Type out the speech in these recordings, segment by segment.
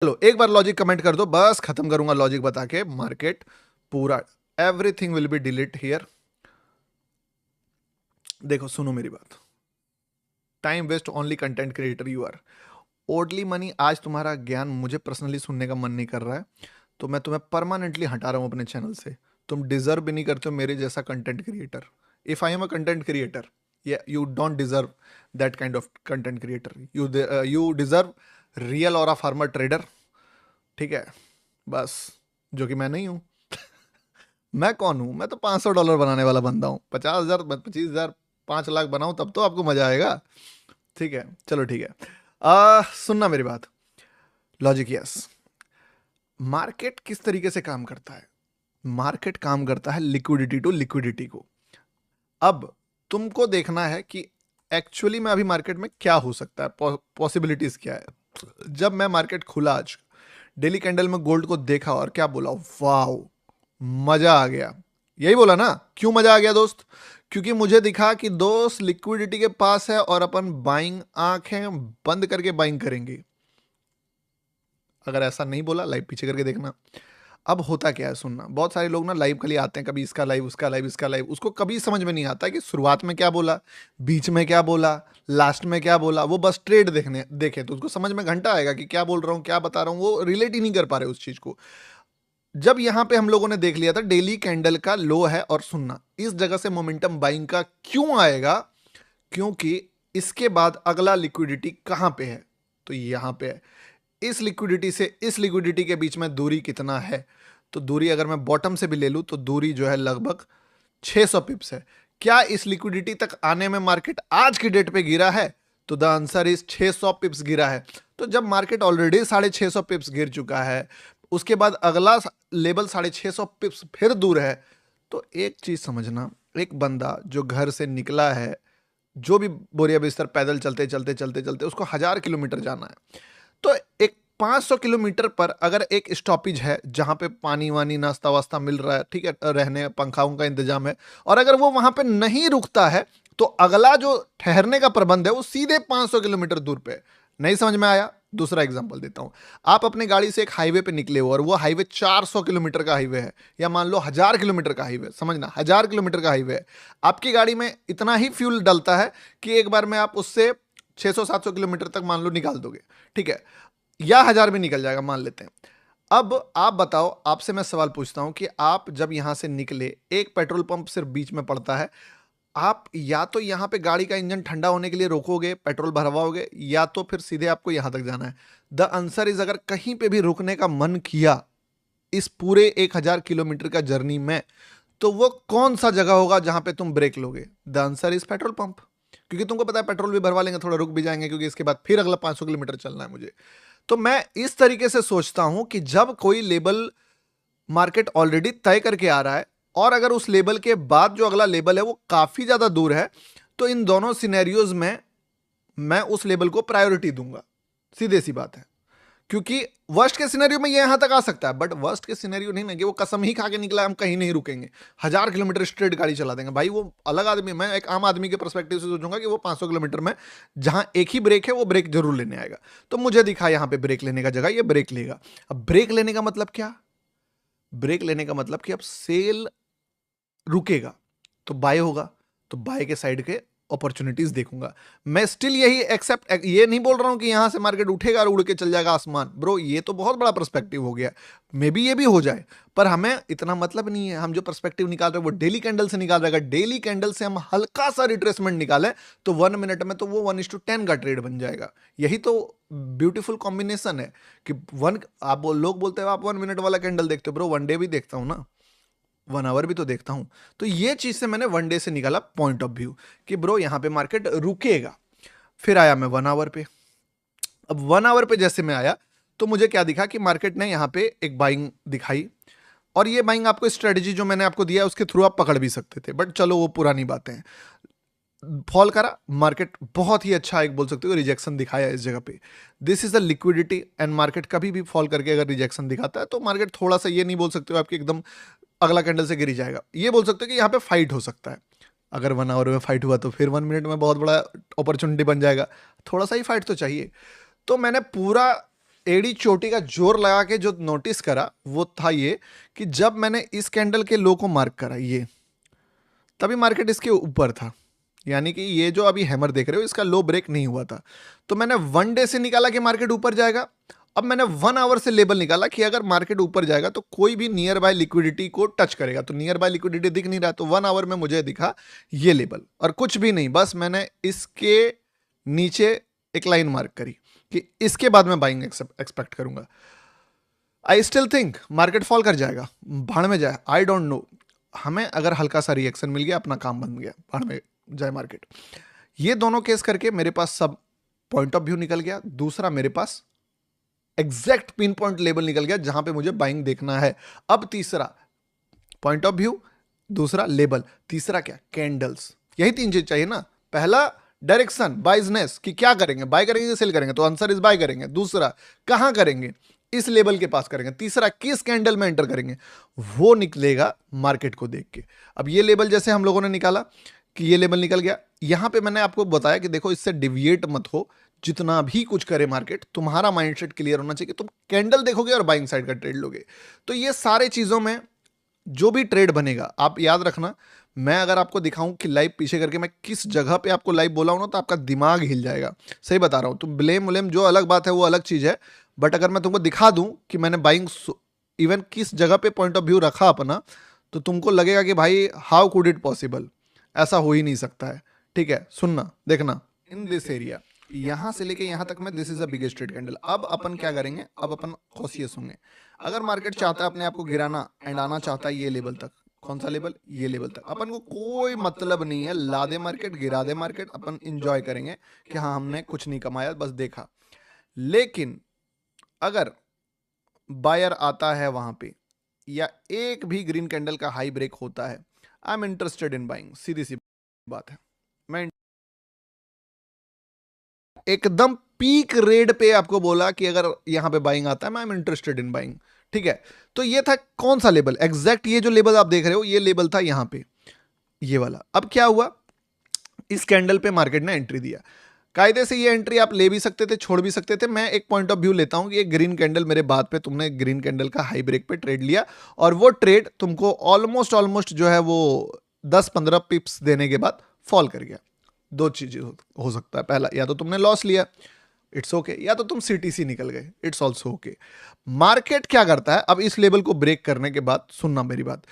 चलो एक बार logic comment कर दो, बस खत्म करूंगा लॉजिक बता के मार्केट पूरा। Everything will be delete here. देखो सुनो मेरी बात। Time waste only content creator you are. ओडली मनी, आज तुम्हारा ज्ञान मुझे पर्सनली सुनने का मन नहीं कर रहा है, तो मैं तुम्हें परमानेंटली हटा रहा हूं अपने चैनल से। तुम डिजर्व भी नहीं करते हो मेरे जैसा content creator. If I am a content creator, you don't deserve that kind of content creator. You deserve real और अ फार्मर ट्रेडर। ठीक है, बस, जो कि मैं नहीं हूं। मैं कौन हूं? मैं तो $500 बनाने वाला बंदा हूं। 50,000, 25,000, 5 लाख बनाऊं तब तो आपको मजा आएगा। ठीक है, चलो ठीक है। सुनना मेरी बात। Logic yes. मार्केट किस तरीके से काम करता है? मार्केट काम करता है लिक्विडिटी टू लिक्विडिटी को। अब तुमको देखना है कि एक्चुअली में अभी मार्केट में क्या हो सकता है, पॉसिबिलिटीज क्या है। जब मैं मार्केट खुला आज, डेली कैंडल में गोल्ड को देखा और क्या बोला, वाह, मजा आ गया। यही बोला ना? क्यों मजा आ गया दोस्त? क्योंकि मुझे दिखा कि दोस्त लिक्विडिटी के पास है और अपन बाइंग, आंखें बंद करके बाइंग करेंगे। अगर ऐसा नहीं बोला, लाइव पीछे करके देखना। अब होता क्या है सुनना। बहुत सारे लोग ना लाइव के लिए आते हैं, कभी इसका लाइव, उसका लाइव, इसका लाइव। उसको कभी समझ में नहीं आता कि शुरुआत में क्या बोला, बीच में क्या बोला, लास्ट में क्या बोला। वो बस ट्रेड देखने देखे तो उसको समझ में घंटा आएगा कि क्या बोल रहा हूँ, क्या बता रहा हूँ। वो रिलेट ही नहीं कर पा रहे उस चीज को। जब यहां पे हम लोगों ने देख लिया था डेली कैंडल का लो है, और सुनना इस जगह से मोमेंटम बाइंग का क्यों आएगा, क्योंकि इसके बाद अगला लिक्विडिटी कहां पे है, तो यहां पे है। इस लिक्विडिटी से इस लिक्विडिटी के बीच में दूरी कितना है? तो दूरी अगर मैं बॉटम से भी ले लूं तो दूरी जो है लगभग 600 पिप्स है। क्या इस लिक्विडिटी तक आने में मार्केट आज की डेट पे गिरा है? तो द आंसर इज 600 पिप्स गिरा है। तो जब मार्केट ऑलरेडी 650 पिप्स गिर चुका है, उसके बाद अगला लेवल 650 पिप्स फिर दूर है, तो एक चीज समझना, एक बंदा जो घर से निकला है, जो भी बोरिया बिस्तर पैदल चलते चलते चलते चलते उसको 1000 किलोमीटर जाना है, तो एक 500 किलोमीटर पर अगर एक स्टॉपेज है जहां पे पानी वानी नाश्ता वास्ता मिल रहा है, ठीक है, रहने पंखाओं का इंतजाम है, और अगर वो वहां पे नहीं रुकता है, तो अगला जो ठहरने का प्रबंध है वो सीधे 500 किलोमीटर दूर पे है। नहीं समझ में आया? दूसरा एग्जांपल देता हूं। आप अपने गाड़ी से एक हाईवे पे निकले हो और वो हाईवे 400 किलोमीटर का हाईवे है, या मान लो 1000 किलोमीटर का हाईवे, समझना 1000 किलोमीटर का हाईवे है। आपकी गाड़ी में इतना ही फ्यूल डलता है कि एक बार में आप उससे 600-700 किलोमीटर तक मान लो निकाल दोगे, ठीक है, या 1000 भी निकल जाएगा मान लेते हैं। अब आप बताओ, आपसे मैं सवाल पूछता हूं कि आप जब यहां से निकले, एक पेट्रोल पंप सिर्फ बीच में पड़ता है, आप या तो यहां पे गाड़ी का इंजन ठंडा होने के लिए रोकोगे, पेट्रोल भरवाओगे, या तो फिर सीधे आपको यहां तक जाना है। द आंसर इज, अगर कहीं पे भी रुकने का मन किया इस पूरे 1000 किलोमीटर का जर्नी में, तो वो कौन सा जगह होगा जहां पे तुम ब्रेक लोगे? The answer is petrol pump. क्योंकि तुमको पता है पेट्रोल भी भरवा लेंगे, थोड़ा रुक भी जाएंगे, क्योंकि इसके बाद फिर अगला 500 किलोमीटर चलना है मुझे। तो मैं इस तरीके से सोचता हूं कि जब कोई लेवल मार्केट ऑलरेडी तय करके आ रहा है, और अगर उस लेवल के बाद जो अगला लेवल है वो काफी ज्यादा दूर है, तो इन दोनों सिनेरियोज में मैं उस लेवल को प्रायोरिटी दूंगा। सीधे सी बात है। क्योंकि वर्स्ट के सिनेरियो में ये यहां तक आ सकता है, बट वर्स्ट के सिनेरियो नहीं ना कि वो कसम ही खा के निकला हम कहीं नहीं रुकेंगे, 1000 किलोमीटर स्ट्रेट गाड़ी चला देंगे। भाई वो अलग आदमी, मैं एक आम आदमी के पर्सपेक्टिव से सोचूंगा कि वो 500 किलोमीटर में जहां एक ही ब्रेक है वो ब्रेक जरूर लेने आएगा। तो मुझे दिखा यहां पे ब्रेक लेने का जगह, ये ब्रेक लेगा। अब ब्रेक लेने का मतलब क्या? ब्रेक लेने का मतलब कि अब सेल रुकेगा तो बाय होगा, तो बाय के साइड के अपॉर्चुनिटीज देखूंगा। मैं स्टिल यही एक्सेप्ट, ये नहीं बोल रहा हूं कि यहां से मार्केट उठेगा और उड़ के चल जाएगा आसमान। ब्रो ये तो बहुत बड़ा पर्सपेक्टिव हो गया। मे बी ये भी हो जाए, पर हमें इतना मतलब नहीं है। हम जो पर्सपेक्टिव निकाल रहे हैं वो डेली कैंडल से निकाल रहे हैं। डेली कैंडल से हम हल्का सा रिट्रेसमेंट निकालें तो 1 मिनट में तो वो 1:10 का ट्रेड बन जाएगा। यही तो ब्यूटीफुल कॉम्बिनेशन है कि आप लोग बोलते हो आप 1 मिनट वाला कैंडल देखते हो, ब्रो 1 डे भी देखता हूं ना, 1 आवर भी तो देखता हूं। तो ये चीज से मैंने 1 डे से निकाला पॉइंट ऑफ व्यू कि ब्रो यहां पे मार्केट रुकेगा। फिर आया मैं 1 आवर पे। अब 1 आवर पे जैसे मैं आया तो मुझे क्या दिखा कि मार्केट ने यहां पे एक बाइंग दिखाई, और ये बाइंग आपको स्ट्रेटजी जो मैंने आपको दिया उसके थ्रू आप पकड़ भी सकते थे, बट चलो वो पुरानी बातें हैं। फॉल करा मार्केट, बहुत ही अच्छा एक बोल सकते हो रिजेक्शन दिखाया इस जगह पे। This is the liquidity, and market कभी भी फॉल करके अगर रिजेक्शन दिखाता है तो मार्केट थोड़ा सा, ये नहीं बोल सकते हो आपकी एकदम अगला कैंडल से गिर जाएगा, ये बोल सकते हो कि यहाँ पे फाइट हो सकता है। अगर 1 आवर में फाइट हुआ तो फिर 1 मिनट में बहुत बड़ा अपॉर्चुनिटी बन जाएगा। थोड़ा सा ही फाइट तो चाहिए। तो मैंने पूरा एड़ी चोटी का जोर लगा के जो नोटिस करा वो था ये कि जब मैंने इस कैंडल के लो को मार्क करा ये, तभी मार्केट इसके ऊपर था, यानी कि ये जो अभी हैमर देख रहे हो इसका लो ब्रेक नहीं हुआ था। तो मैंने 1 डे से निकाला कि मार्केट ऊपर जाएगा। अब मैंने 1 आवर से लेवल निकाला कि अगर मार्केट ऊपर जाएगा तो कोई भी नियर बाय लिक्विडिटी को टच करेगा। तो नियर बाय लिक्विडिटी दिख नहीं रहा, तो 1 आवर में मुझे दिखा ये लेवल, और कुछ भी नहीं, बस मैंने इसके नीचे एक लाइन मार्क करी कि इसके बाद मैं बाइंग एक्सपेक्ट करूंगा। I still think market fall कर जाएगा, भाड़ में जाए, आई डोंट नो। हमें अगर हल्का सा रिएक्शन मिल गया, अपना काम बन गया, भाड़ में जाए मार्केट। ये दोनों केस करके मेरे पास सब पॉइंट ऑफ व्यू निकल गया। दूसरा, मेरे पास एग्जैक्ट पिन पॉइंट लेवल निकल गया जहां पे मुझे बाइंग देखना है। अब तीसरा पॉइंट ऑफ व्यू, दूसरा लेवल, तीसरा क्या, कैंडल्स। यही 3 चीज चाहिए ना। पहला डायरेक्शन, बाइजनेस, कि क्या करेंगे, बाय करेंगे सेल करेंगे, तो आंसर इज बाय करेंगे। दूसरा, कहां करेंगे, इस लेवल के पास करेंगे। तीसरा, किस कैंडल में एंटर करेंगे, वो निकलेगा मार्केट को देख के। अब ये लेवल जैसे हम लोगों ने निकाला कि ये लेवल निकल गया, यहां पे मैंने आपको बताया कि देखो इससे डिविएट मत हो। जितना भी कुछ करे मार्केट, तुम्हारा माइंडसेट क्लियर होना चाहिए। तुम कैंडल देखोगे और बाइंग साइड का ट्रेड लोगे। तो ये सारे चीजों में जो भी ट्रेड बनेगा, आप याद रखना, मैं अगर आपको दिखाऊं कि लाइव पीछे करके मैं किस जगह पे आपको लाइव बोला हूं ना, तो आपका दिमाग हिल जाएगा। सही बता रहा हूं। तो ब्लेम व्लेम जो अलग बात है वो अलग चीज है, बट अगर मैं तुमको दिखा दूं कि मैंने बाइंग इवन किस जगह पे पॉइंट ऑफ व्यू रखा अपना, तो तुमको लगेगा कि भाई हाउ कुड इट पॉसिबल, ऐसा हो ही नहीं सकता है। ठीक है, सुनना, देखना, इन दिस एरिया, यहां से लेके यहां तक में, this is the biggest trade candle. अब अपन क्या करेंगे, अब अपन कॉशियस होंगे। अगर मार्केट चाहता है अपने आप को गिराना एंड आना चाहता है ये लेवल तक, कौन सा लेवल, ये लेवल तक, अपन को कोई मतलब नहीं है, ला दे मार्केट, गिरा दे मार्केट, अपन इंजॉय करेंगे कि हाँ हमने कुछ नहीं कमाया, बस देखा। लेकिन अगर बायर आता है वहां पे, या एक भी ग्रीन कैंडल का हाई ब्रेक होता है, I am interested in buying. सीधी सी बात है, मैं एकदम पीक रेड पे आपको बोला कि अगर यहां पे बाइंग आता है, मैं एम इंटरेस्टेड इन बाइंग। ठीक है, तो ये था कौन सा लेवल, एग्जैक्ट ये जो लेवल आप देख रहे हो, ये लेवल था यहां पे, ये वाला। अब क्या हुआ, इस कैंडल पे मार्केट ने एंट्री दिया। कायदे से ये एंट्री आप ले भी सकते थे, छोड़ भी सकते थे। मैं एक पॉइंट ऑफ व्यू लेता हूं कि एक ग्रीन कैंडल मेरे बाद पे तुमने ग्रीन कैंडल का हाई ब्रेक पे ट्रेड लिया, और वो ट्रेड तुमको ऑलमोस्ट जो है वो 10-15 पिप्स देने के बाद फॉल कर गया। दो चीजें हो सकता है, पहला, या तो तुमने लॉस लिया, इट्स ओके, या तो तुम सीटीसी निकल गए, इट्स ऑल्सो ओके। मार्केट क्या करता है, अब इस लेवल को ब्रेक करने के बाद, सुनना मेरी बात,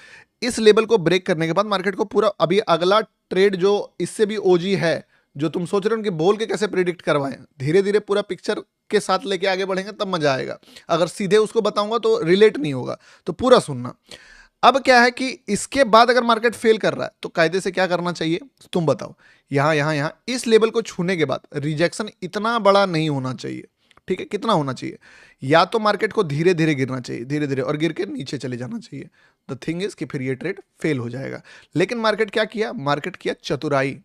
इस लेवल को ब्रेक करने के बाद मार्केट को पूरा, अभी अगला ट्रेड जो इससे भी ओजी है, जो तुम सोच रहे हो कि बोल के कैसे प्रिडिक्ट करवाएं, धीरे धीरे पूरा पिक्चर के साथ लेके आगे बढ़ेंगे तब मजा आएगा। अगर सीधे उसको बताऊंगा तो रिलेट नहीं होगा, तो पूरा सुनना। अब क्या है कि इसके बाद अगर मार्केट फेल कर रहा है तो कायदे से क्या करना चाहिए, तुम बताओ। यहां इस लेवल को छूने के बाद रिजेक्शन इतना बड़ा नहीं होना चाहिए। ठीक है, कितना होना चाहिए, या तो मार्केट को धीरे धीरे गिरना चाहिए, धीरे धीरे, और गिर के नीचे चले जाना चाहिए। द थिंग इज कि फिर ये ट्रेड फेल हो जाएगा। लेकिन मार्केट क्या किया, मार्केट किया चतुराई,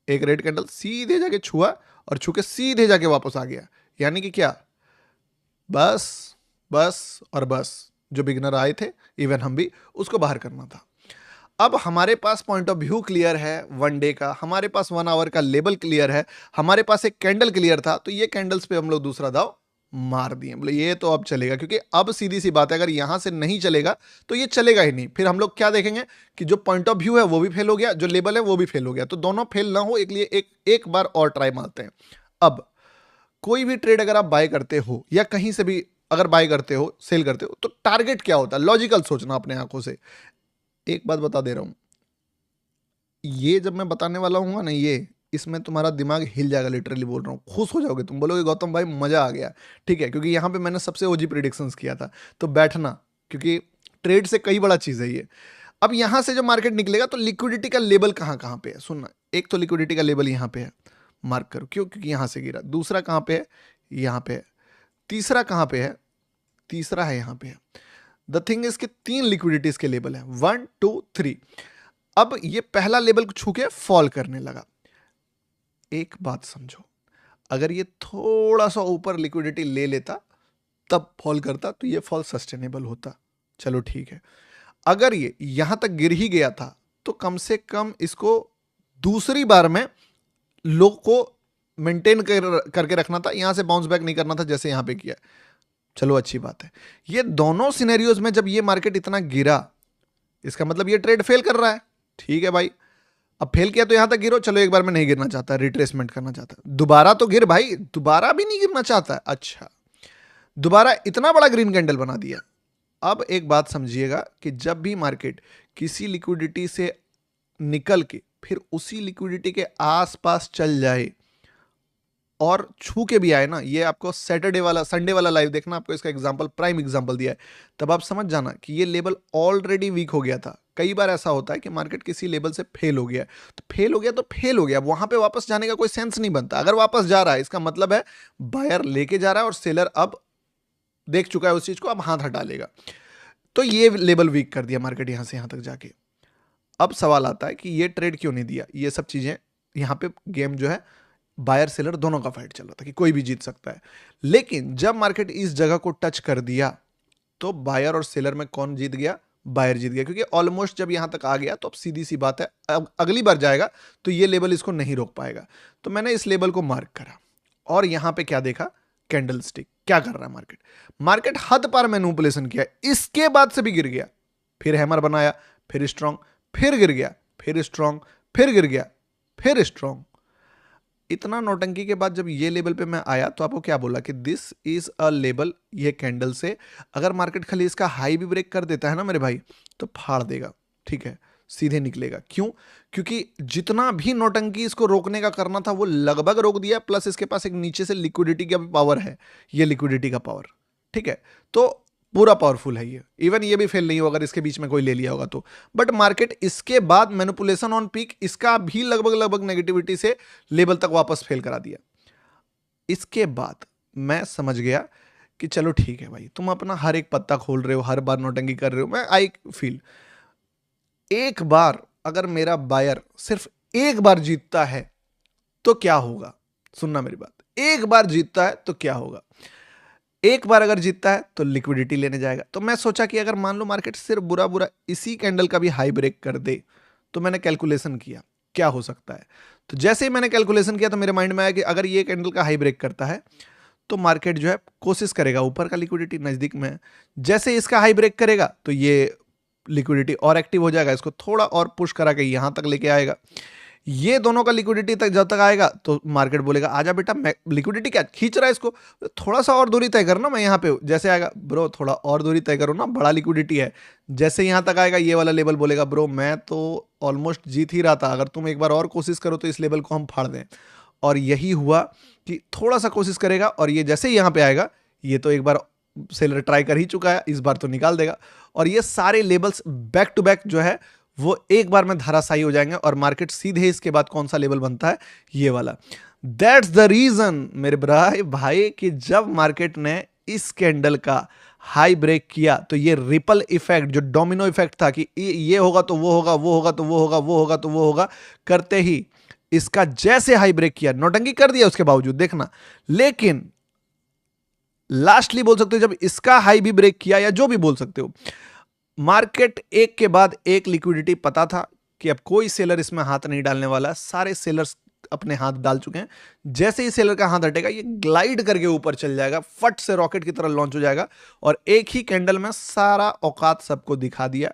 एक रेड कैंडल सीधे जाके छुआ और छू के सीधे जाके वापस आ गया। यानी कि क्या, बस बस और बस, जो बिगनर आए थे, इवन हम भी, उसको बाहर करना था। अब हमारे पास पॉइंट ऑफ व्यू क्लियर है 1 डे का, हमारे पास 1 आवर का लेवल क्लियर है, हमारे पास एक कैंडल क्लियर था, तो ये कैंडल्स पे हम लोग दूसरा दाव मार दिए। बोले ये तो अब चलेगा, क्योंकि अब सीधी सी बात है, अगर यहां से नहीं चलेगा तो ये चलेगा ही नहीं। फिर हम लोग क्या देखेंगे कि जो पॉइंट ऑफ व्यू है वो भी फेल हो गया, जो लेवल है वो भी फेल हो गया, तो दोनों फेल ना हो, एक लिए एक बार और ट्राई मारते हैं। अब कोई भी ट्रेड अगर आप बाय करते हो, या कहीं से भी अगर बाय करते हो, सेल करते हो, तो टारगेट क्या होता है, लॉजिकल सोचना अपने आंखों से। एक बात बता दे रहा हूं, ये जब मैं बताने वाला हूँ ना, ये इसमें तुम्हारा दिमाग हिल जाएगा, लिटरली बोल रहा हूँ, खुश हो जाओगे, तुम बोलोगे गौतम भाई मजा आ गया। ठीक है, क्योंकि यहाँ पे मैंने सबसे ओजी प्रिडिक्शंस किया था, तो बैठना, क्योंकि ट्रेड से कई बड़ा चीज है ये। अब यहां से जो मार्केट निकलेगा तो लिक्विडिटी का लेवल कहाँ कहाँ पे है, सुनना। एक तो लिक्विडिटी का लेवल यहाँ पे है, मार्क करो, क्यों, क्योंकि यहां से गिरा। दूसरा कहाँ पे है, यहाँ पे है। तीसरा कहाँ पे है, तीसरा है यहाँ पे है। द थिंग इज कि 3 लिक्विडिटीज के लेवल है, 1 2 3। अब ये पहला लेवल को छू के फॉल करने लगा। एक बात समझो, अगर ये थोड़ा सा ऊपर लिक्विडिटी ले लेता तब फॉल करता, तो ये फॉल सस्टेनेबल होता। चलो ठीक है, अगर ये यहां तक गिर ही गया था तो कम से कम इसको दूसरी बार में लो को मेंटेन करके रखना था, यहां से बाउंस बैक नहीं करना था जैसे यहां पे किया। चलो अच्छी बात है। ये दोनों सिनेरियोज में जब ये मार्केट इतना गिरा, इसका मतलब ये ट्रेड फेल कर रहा है। ठीक है भाई, अब फेल किया तो यहां तक गिरो, चलो एक बार में नहीं गिरना चाहता, रिट्रेसमेंट करना चाहता, दोबारा तो गिर भाई, दोबारा भी नहीं गिरना चाहता है। अच्छा, दोबारा इतना बड़ा ग्रीन कैंडल बना दिया। अब एक बात समझिएगा कि जब भी मार्केट किसी लिक्विडिटी से निकल के फिर उसी लिक्विडिटी के आसपास चल जाए और छू के भी आए ना, ये आपको सैटरडे वाला संडे वाला लाइव देखना, आपको इसका एग्जांपल प्राइम एग्जांपल दिया है, तब आप समझ जाना कि ये लेवल ऑलरेडी वीक हो गया था। कई बार ऐसा होता है कि मार्केट किसी लेवल से फेल हो गया, तो फेल हो गया तो फेल हो गया, वहां पे वापस जाने का कोई सेंस नहीं बनता। अगर वापस जा रहा है इसका मतलब है बायर लेके जा रहा है और सेलर अब देख चुका है उस चीज को, अब हाथ हटा लेगा। तो ये लेवल वीक कर दिया मार्केट यहां से यहां तक जाके। अब सवाल आता है कि ये ट्रेड क्यों नहीं दिया। ये सब चीजें यहां पे गेम जो है बायर सेलर दोनों का फाइट चल रहा था कि कोई भी जीत सकता है। लेकिन जब मार्केट इस जगह को टच कर दिया तो बायर और सेलर में कौन जीत गया? बायर जीत गया, क्योंकि ऑलमोस्ट जब यहां तक आ गया तो अब सीधी सी बात है, अब अगली बार जाएगा तो ये लेवल इसको नहीं रोक पाएगा। तो मैंने इस लेवल को मार्क करा और यहां पे क्या देखा? Candle stick. क्या कर रहा है मार्केट? मार्केट हद पार मैनिपुलेशन किया, इसके बाद से भी गिर गया, फिर हैमर बनाया, फिर स्ट्रांग, फिर गिर गया, फिर स्ट्रांग, फिर गिर गया, फिर स्ट्रांग। इतना नौटंकी के बाद जब ये लेवल पे मैं आया तो आपको क्या बोला कि दिस इज अ लेवल। ये कैंडल से अगर मार्केट खाली इसका हाई भी ब्रेक कर देता है ना मेरे भाई, तो फाड़ देगा, ठीक है, सीधे निकलेगा। क्यों? क्योंकि जितना भी नौटंकी इसको रोकने का करना था वो लगभग रोक दिया, प्लस इसके पास एक नीचे से लिक्विडिटी का भी पावर है, ये लिक्विडिटी का पावर, ठीक है, तो पूरा पावरफुल है ये। इवन ये भी फेल नहीं होगा अगर इसके बीच में कोई ले लिया होगा तो। बट मार्केट इसके बाद मैनिपुलेशन ऑन पीक, इसका भी लगभग नेगेटिविटी से लेवल तक वापस फेल करा दिया। इसके बाद मैं समझ गया कि चलो ठीक है भाई, तुम अपना हर एक पत्ता खोल रहे हो, हर बार नोटंकी कर रहे हो। मैं आई फील एक बार अगर मेरा बायर सिर्फ एक बार जीतता है तो क्या होगा? सुनना मेरी बात, एक बार जीतता है तो क्या होगा? एक बार अगर जीतता है तो लिक्विडिटी लेने जाएगा। तो मैं सोचा कि अगर मान लो मार्केट सिर्फ बुरा बुरा इसी कैंडल का भी हाई ब्रेक कर दे, तो मैंने कैलकुलेशन किया क्या हो सकता है। तो जैसे ही मैंने कैलकुलेशन किया तो मेरे माइंड में आया कि अगर ये कैंडल का हाई ब्रेक करता है तो मार्केट जो है कोशिश करेगा, ऊपर का लिक्विडिटी नजदीक में है, जैसे इसका हाई ब्रेक करेगा तो ये लिक्विडिटी और एक्टिव हो जाएगा, इसको थोड़ा और पुश करा के यहां तक लेके आएगा। ये दोनों का लिक्विडिटी तक जब तक आएगा तो मार्केट बोलेगा आजा बेटा, मैं लिक्विडिटी क्या खींच रहा है इसको, थोड़ा सा और दूरी तय करना, मैं यहाँ पे हूँ। जैसे आएगा ब्रो थोड़ा और दूरी तय करो ना, बड़ा लिक्विडिटी है। जैसे यहाँ तक आएगा ये वाला लेवल बोलेगा ब्रो मैं तो ऑलमोस्ट जीत ही रहा था, अगर तुम एक बार और कोशिश करो तो इस लेवल को हम फाड़ दें। और यही हुआ कि थोड़ा सा कोशिश करेगा और ये जैसे ही यहाँ पे आएगा, ये तो एक बार सेलर ट्राई कर ही चुका है, इस बार तो निकाल देगा। और ये सारे लेवल्स बैक टू बैक जो है वो एक बार में धराशायी हो जाएंगे और मार्केट सीधे इसके बाद कौन सा लेवल बनता है? ये वाला। दैट्स द रीजन मेरे भाई कि जब मार्केट ने इस कैंडल का हाई ब्रेक किया तो ये रिपल इफेक्ट, जो डोमिनो इफेक्ट था कि ये होगा तो वो होगा, वो होगा तो वो होगा, वो होगा तो वो होगा, करते ही इसका जैसे हाई ब्रेक किया, नौटंकी कर दिया उसके बावजूद, देखना। लेकिन लास्टली बोल सकते हो जब इसका हाई भी ब्रेक किया, या जो भी बोल सकते हो, मार्केट एक के बाद एक लिक्विडिटी पता था कि अब कोई सेलर इसमें हाथ नहीं डालने वाला, सारे सेलर्स अपने हाथ डाल चुके हैं। जैसे ही सेलर का हाथ हटेगा ये ग्लाइड करके ऊपर चल जाएगा, फट से रॉकेट की तरह लॉन्च हो जाएगा और एक ही कैंडल में सारा औकात सबको दिखा दिया,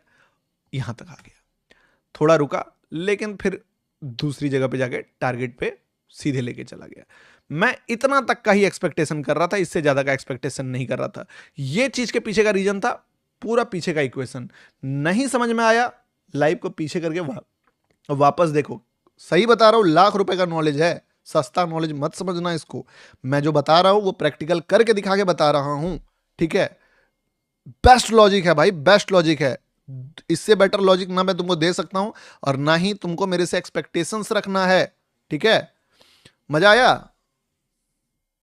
यहां तक आ गया। थोड़ा रुका लेकिन फिर दूसरी जगह पे जाके टारगेट पे सीधे लेके चला गया। मैं इतना तक का ही एक्सपेक्टेशन कर रहा था, इससे ज्यादा का एक्सपेक्टेशन नहीं कर रहा था। ये चीज के पीछे का रीजन था, पूरा पीछे का इक्वेशन नहीं समझ में आया, लाइव को पीछे करके वापस देखो। सही बता रहा हूं, लाख रुपए का नॉलेज है, सस्ता नॉलेज मत समझना इसको। मैं जो बता रहा हूं वो प्रैक्टिकल करके दिखा के बता रहा हूं, ठीक है। बेस्ट लॉजिक है भाई, बेस्ट लॉजिक है। इससे बेटर लॉजिक ना मैं तुमको दे सकता हूं और ना ही तुमको मेरे से एक्सपेक्टेशंस रखना है, ठीक है। मजा आया?